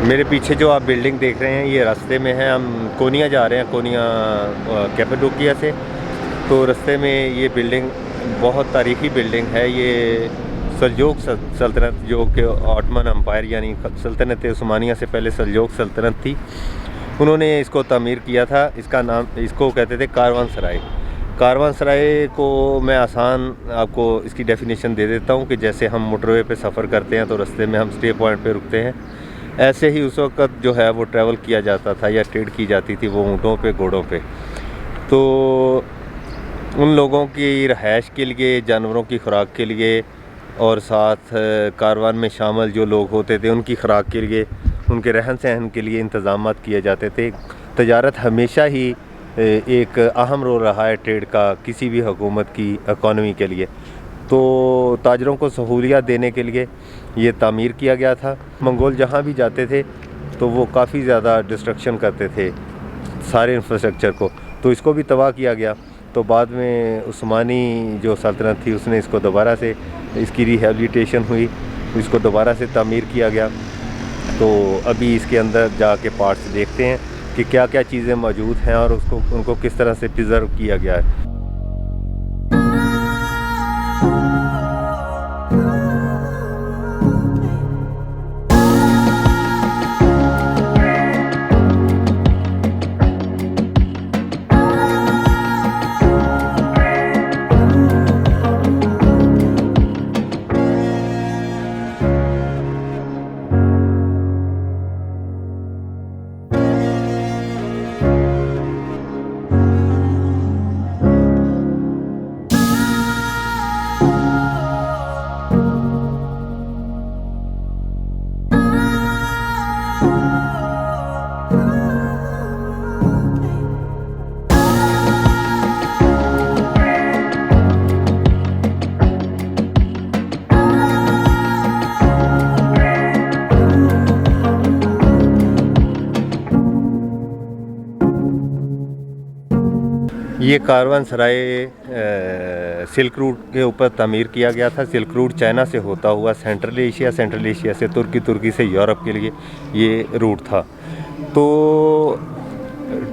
मेरे पीछे जो आप बिल्डिंग देख रहे हैं ये रास्ते में है। हम कोनिया जा रहे हैं, कोनिया कैपाडोकिया से। तो रास्ते में ये बिल्डिंग बहुत तारीख़ी बिल्डिंग है। ये सल्जूक़ सल्तनत जो कि ऑटमन एम्पायर यानी सल्तनत उस्मानिया से पहले सल्जूक़ सल्तनत थी, उन्होंने इसको तामीर किया था। इसका नाम, इसको कहते थे कारवानसराय। कारवानसराय को मैं आसान आपको इसकी डेफिनेशन दे देता हूँ कि जैसे हम मोटरवे पे सफ़र करते हैं तो रास्ते में हम स्टे पॉइंट पे रुकते हैं, ऐसे ही उस वक़्त जो है वो ट्रैवल किया जाता था या ट्रेड की जाती थी वो ऊँटों पे, घोड़ों पे। तो उन लोगों की रहाइश के लिए, जानवरों की खुराक के लिए और साथ कारवान में शामिल जो लोग होते थे उनकी खुराक के लिए, उनके रहन सहन के लिए इंतज़ामात किए जाते थे। तजारत हमेशा ही एक अहम रोल रहा है ट्रेड का किसी भी हुकूमत की इकॉनमी के लिए। तो ताजरों को सहूलियत देने के लिए ये तामीर किया गया था। मंगोल जहाँ भी जाते थे तो वो काफ़ी ज़्यादा डिस्ट्रक्शन करते थे सारे इंफ्रास्ट्रक्चर को, तो इसको भी तबाह किया गया। तो बाद में उस्मानी जो सल्तनत थी उसने इसको दोबारा से, इसकी रिहेबिलिटेशन हुई, इसको दोबारा से तामीर किया गया। तो अभी इसके अंदर जाके पार्ट्स देखते हैं कि क्या क्या चीज़ें मौजूद हैं और उनको किस तरह से प्रिजर्व किया गया है। ये कारवानसराय सिल्क रूट के ऊपर तामीर किया गया था। सिल्क रूट चाइना से होता हुआ सेंट्रल एशिया से तुर्की से यूरोप के लिए ये रूट था। तो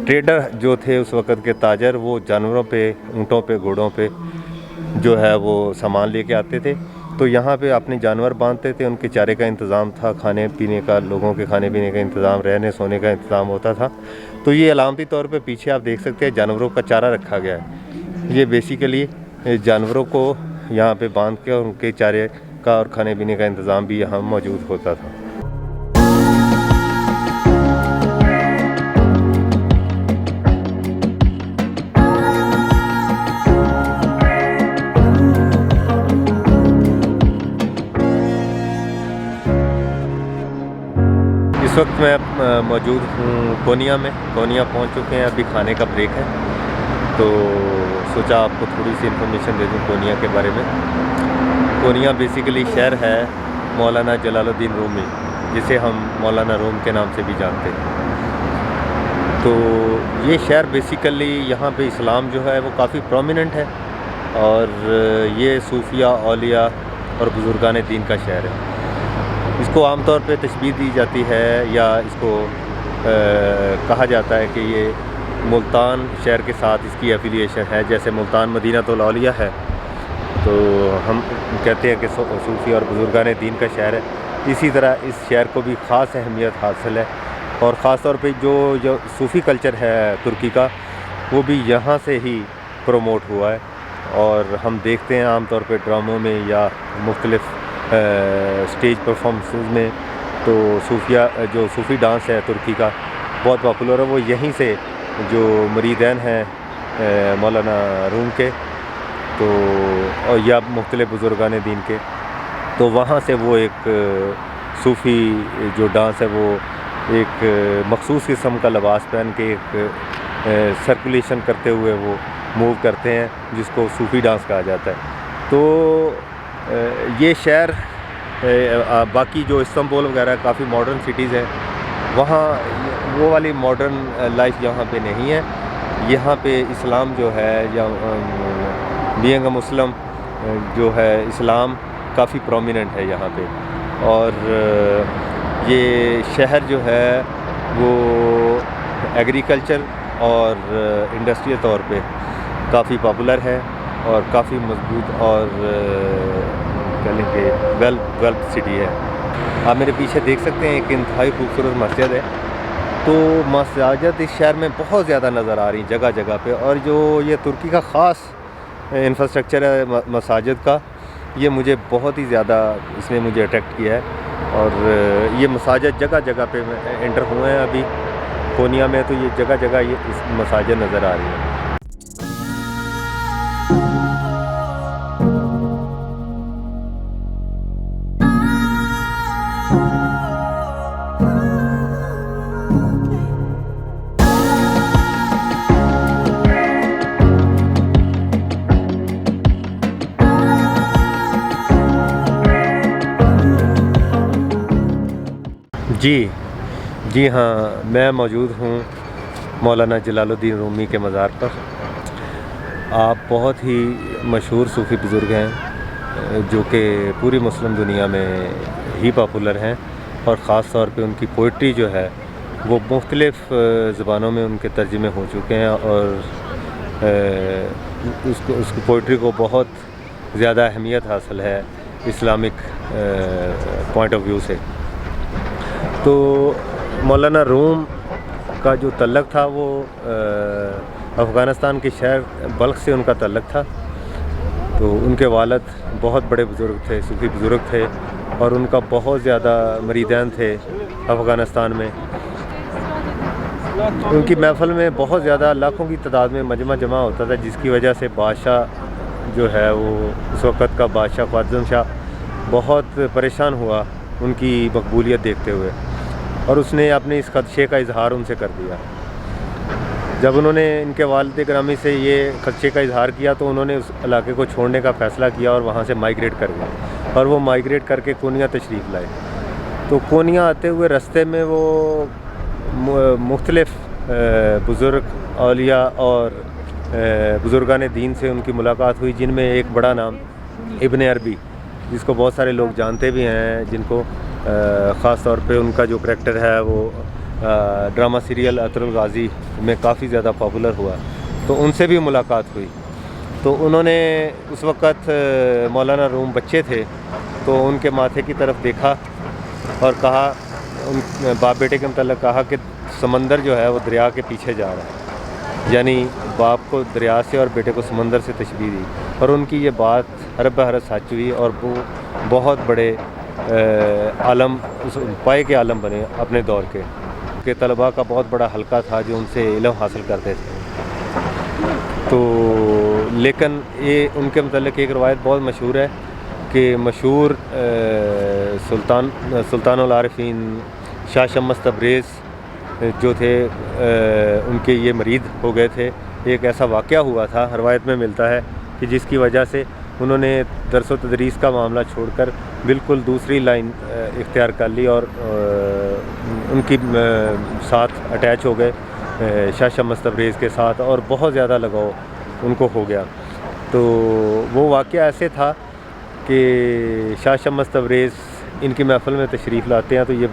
ट्रेडर जो थे उस वक़्त के ताजर, वो जानवरों पे, ऊँटों पे, घोड़ों पे जो है वो सामान लेके आते थे। तो यहाँ पे अपने जानवर बांधते थे, उनके चारे का इंतज़ाम था, खाने पीने का, लोगों के खाने पीने का इंतज़ाम, रहने सोने का इंतज़ाम होता था। तो ये अलामती तौर पे पीछे आप देख सकते हैं जानवरों का चारा रखा गया है। ये बेसिकली जानवरों को यहाँ पे बांध के उनके चारे का और खाने पीने का इंतज़ाम भी यहाँ मौजूद होता था। इस वक्त मैं मौजूद हूँ कोनिया में। कोनिया पहुँच चुके हैं, अभी खाने का ब्रेक है, तो सोचा आपको थोड़ी सी इन्फॉर्मेशन दे दूँ कोनिया के बारे में। कोनिया बेसिकली शहर है मौलाना जलालुद्दीन रूमी, जिसे हम मौलाना रूम के नाम से भी जानते हैं। तो ये शहर बेसिकली यहाँ पे इस्लाम जो है वो काफ़ी प्रोमिनेंट है और ये सूफिया, औलिया और बुज़ुर्गान दीन का शहर है। इसको आमतौर पे तशबीह दी जाती है या इसको कहा जाता है कि ये मुल्तान शहर के साथ इसकी एफिलिएशन है। जैसे मुल्तान मदीनतुल औलिया है, तो हम कहते हैं कि सूफी और बुज़ुर्गान दीन का शहर है। इसी तरह इस शहर को भी ख़ास अहमियत हासिल है और ख़ास तौर पे जो सूफ़ी कल्चर है तुर्की का, वो भी यहाँ से ही प्रमोट हुआ है। और हम देखते हैं आम तौर पे ड्रामों में या मुख्तलिफ़ स्टेज परफॉर्मेंसेस में, तो जो सूफ़ी डांस है तुर्की का बहुत पॉपुलर है। वो यहीं से जो मुरीदैन हैं मौलाना रूम के, तो और या मुख्तलिफ़ बुज़ुर्गान दीन के, तो वहाँ से वो एक सूफ़ी जो डांस है वो एक मख़सूस किस्म का लिबास पहन के एक सर्कुलेशन करते हुए वो मूव करते हैं, जिसको सूफ़ी डांस कहा जाता है। तो ये शहर बाकी जो इस्तांबुल वगैरह काफ़ी मॉडर्न सिटीज़ हैं, वहाँ वो वाली मॉडर्न लाइफ यहाँ पे नहीं है। यहाँ पे इस्लाम जो है या बीइंग अ मुस्लिम जो है, इस्लाम काफ़ी प्रोमिनेंट है यहाँ पे। और ये शहर जो है वो एग्रीकल्चर और इंडस्ट्रियल तौर पे काफ़ी पॉपुलर है और काफ़ी मजबूत और कह लेंगे वेल सिटी है। आप मेरे पीछे देख सकते हैं एक इंतहाई खूबसूरत मस्जिद है। तो मसाजिद इस शहर में बहुत ज़्यादा नज़र आ रही जगह जगह पे, और जो ये तुर्की का ख़ास इंफ्रास्ट्रक्चर है मसाजिद का, ये मुझे बहुत ही ज़्यादा इसने मुझे अट्रैक्ट किया है। और ये मसाजिद जगह जगह पे एंटर हुए हैं अभी कोनिया में, तो ये जगह जगह ये इस मसाजिद नज़र आ रही है। जी हाँ, मैं मौजूद हूँ मौलाना जलालुद्दीन रूमी के मज़ार पर। आप बहुत ही मशहूर सूफ़ी बुज़ुर्ग हैं जो कि पूरी मुस्लिम दुनिया में ही पॉपुलर हैं, और ख़ास तौर पे उनकी पोइट्री जो है वो मुख्तलिफ़ ज़बानों में उनके तर्जुमे हो चुके हैं, और उसको पोइट्री को बहुत ज़्यादा अहमियत हासिल है इस्लामिक पॉइंट ऑफ व्यू से। तो मौलाना रूम का जो तल्लक था वो अफ़गानिस्तान के शहर बल्ख से उनका तल्लक था। तो उनके वालिद बहुत बड़े बुज़ुर्ग थे, सूफ़ी बुज़ुर्ग थे, और उनका बहुत ज़्यादा मरीदान थे अफ़गानिस्तान में। उनकी महफ़िल में बहुत ज़्यादा लाखों की तादाद में मजमा जमा होता था, जिसकी वजह से बादशाह जो है वो उस वक़्त का बादशाह ख्वाज़म शाह बहुत परेशान हुआ उनकी मकबूलियत देखते हुए, और उसने अपने इस ख़दशे का इज़हार उनसे कर दिया। जब उन्होंने इनके वालिद गिरामी से ये ख़दशे का इज़हार किया तो उन्होंने उस इलाके को छोड़ने का फ़ैसला किया और वहाँ से माइग्रेट कर गए, और वो माइग्रेट करके कोनिया तशरीफ़ लाए। तो कोनिया आते हुए रास्ते में वो मुख्तलिफ़ बुज़ुर्ग औलिया और बुज़ुर्गान दीन से उनकी मुलाकात हुई, जिनमें एक बड़ा नाम इब्न अरबी, जिसको बहुत सारे लोग जानते भी हैं, जिनको ख़ास तौर पे उनका जो करैक्टर है वो ड्रामा सीरियल अतरुल गाज़ी में काफ़ी ज़्यादा पॉपुलर हुआ, तो उनसे भी मुलाकात हुई। तो उन्होंने उस वक़्त मौलाना रूम बच्चे थे, तो उनके माथे की तरफ देखा और कहा, उन बाप बेटे के मतलब कहा कि समंदर जो है वो दरिया के पीछे जा रहा है, यानी बाप को दरिया से और बेटे को समंदर से तशबीह दी, और उनकी ये बात हरफ बहरफ सच हुई, और वो बहुत बड़े आलम पाए के आलम बने अपने दौर के तलबा का बहुत बड़ा हलका था जो उनसे इल्म हासिल करते थे। तो लेकिन ये उनके मतलब एक रवायत बहुत मशहूर है कि मशहूर सुल्तानुल आरिफीन शाह शम्स तबरेज़ जो थे उनके ये मरीद हो गए थे। एक ऐसा वाक़या हुआ था, रवायत में मिलता है कि जिसकी वजह से उन्होंने दरस व तदरीस का मामला छोड़कर बिल्कुल दूसरी लाइन इख्तियार कर ली और उनकी साथ अटैच हो गए शाह शम्स तबरेज़ के साथ, और बहुत ज़्यादा लगाव उनको हो गया। तो वो वाक़या ऐसे था कि शाह शम्स तबरेज़ इनकी महफ़िल में तशरीफ़ लाते हैं, तो ये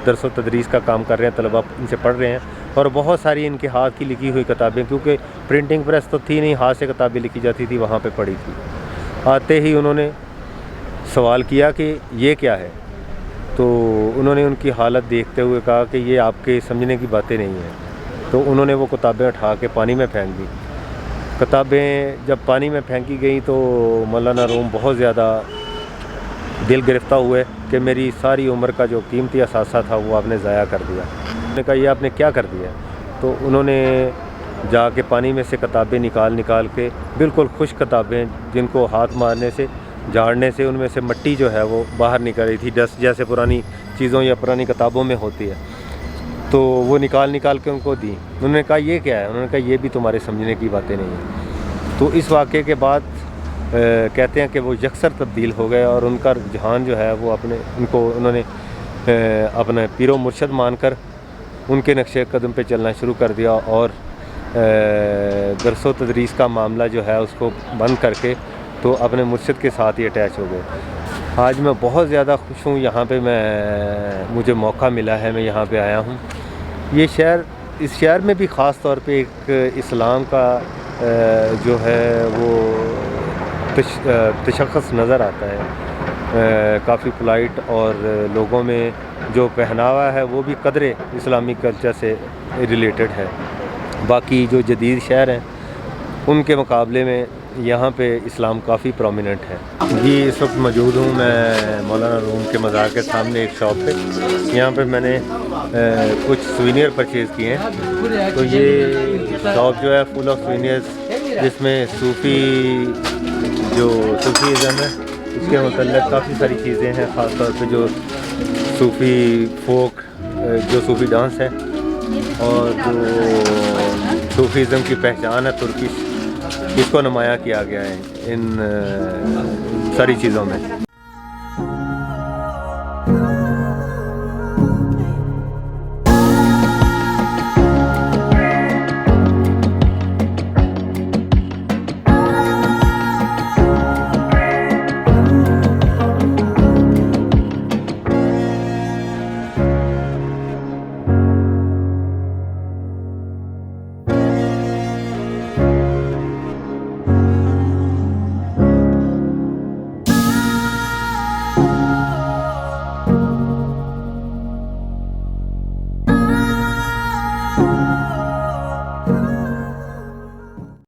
दरस व तदरीस का काम कर रहे हैं, तलबा इनसे पढ़ रहे हैं, और बहुत सारी इनके हाथ की लिखी हुई किताबें, क्योंकि प्रिंटिंग प्रेस तो थी नहीं, हाथ से किताबें लिखी जाती थी, वहाँ पे पढ़ी थी। आते ही उन्होंने सवाल किया कि ये क्या है, तो उन्होंने उनकी हालत देखते हुए कहा कि ये आपके समझने की बातें नहीं हैं। तो उन्होंने वो किताबें उठा के पानी में फेंक दी। किताबें जब पानी में फेंकी गई तो मौलाना रूम बहुत ज़्यादा दिल गिरफ्तार हुए कि मेरी सारी उम्र का जो कीमती असासा था वो आपने ज़ाया कर दिया। उन्होंने कहा, ये आपने क्या कर दिया? तो उन्होंने जाके पानी में से किताबें निकाल के, बिल्कुल खुश किताबें जिनको हाथ मारने से, झाड़ने से उनमें से मिट्टी जो है वो बाहर निकल रही थी, डस्ट जैसे पुरानी चीज़ों या पुरानी किताबों में होती है, तो वो निकाल के उनको दी। उन्होंने कहा, ये क्या है? उन्होंने कहा, ये भी तुम्हारे समझने की बातें नहीं हैं। तो इस वाक़े के बाद कहते हैं कि वो यकसर तब्दील हो गए, और उनका रुझान जो है वो उन्होंने अपने पीरो मुर्शद मानकर उनके नक्शे कदम पे चलना शुरू कर दिया, और दरस व तदरीस का मामला जो है उसको बंद करके तो अपने मुर्शद के साथ ही अटैच हो गए। आज मैं बहुत ज़्यादा खुश हूँ, यहाँ पे मुझे मौका मिला है, मैं यहाँ पे आया हूँ। ये शहर, इस शहर में भी ख़ास तौर पे एक इस्लाम का जो है वो तशख़्ख़ुस नज़र आता है। काफ़ी पोलाइट और लोगों में जो पहनावा है वो भी कदरे इस्लामी कल्चर से रिलेटेड है। बाकी जो जदीद शहर हैं उनके मुकाबले में यहाँ पे इस्लाम काफ़ी प्रोमिनेंट है। जी, इस वक्त मौजूद हूँ मैं मौलाना रूम के मज़ार के सामने एक शॉप पे। यहाँ पे मैंने कुछ सुवेनियर परचेज़ किए हैं। तो ये शॉप जो है फुल ऑफ सुवेनियर्स, जिसमें सूफ़ीज़्म है उसके मतलब काफ़ी सारी चीज़ें हैं। ख़ास तौर पे जो सूफ़ी फोक, जो सूफ़ी डांस है और जो सूफ़ीज़्म की पहचान है तुर्किश, इसको नुमायाँ किया गया है इन सारी चीज़ों में।